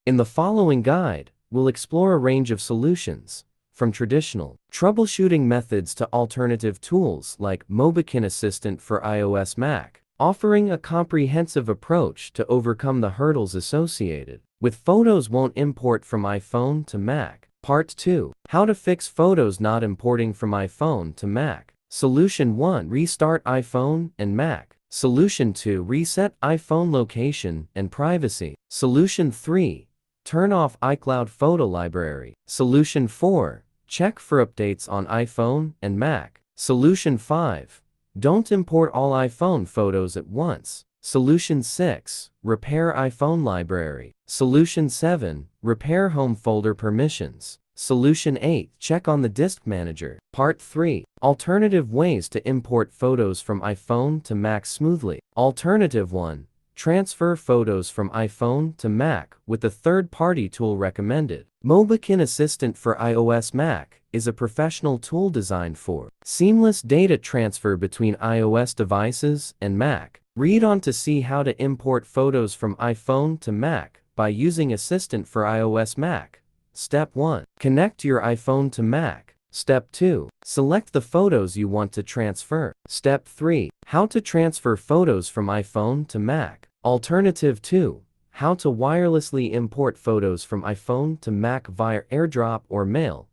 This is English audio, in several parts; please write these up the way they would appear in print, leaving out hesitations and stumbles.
In the following guide, we'll explore a range of solutions, from traditional troubleshooting methods to alternative tools like Mobikin Assistant for iOS Mac, offering a comprehensive approach to overcome the hurdles associated with Photos won't import from iPhone to Mac. Part 2. How to fix photos not importing from iPhone to Mac. Solution 1. Restart iPhone and Mac. Solution 2. Reset iPhone location and privacy. Solution 3. Turn off iCloud photo library. Solution 4. Check for updates on iPhone and Mac. Solution 5. Don't import all iPhone photos at once. Solution 6. Repair iPhone library. Solution 7. Repair home folder permissions. Solution 8. Check on the disk manager. Part 3. Alternative ways to import photos from iPhone to Mac smoothly. Alternative 1. Transfer photos from iPhone to Mac with a third-party tool recommended. Mobikin Assistant for iOS Mac is a professional tool designed for seamless data transfer between iOS devices and Mac. Read on to see how to import photos from iPhone to Mac by using Assistant for iOS Mac. Step 1. Connect your iPhone to Mac. Step 2. Select the photos you want to transfer. Step 3. How to transfer photos from iPhone to Mac. Alternative 2. How to wirelessly import photos from iPhone to Mac via AirDrop or mail.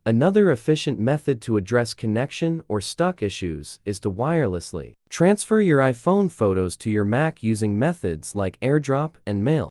Another efficient method to address connection or stuck issues is to wirelessly transfer your iPhone photos to your Mac using methods like AirDrop and mail.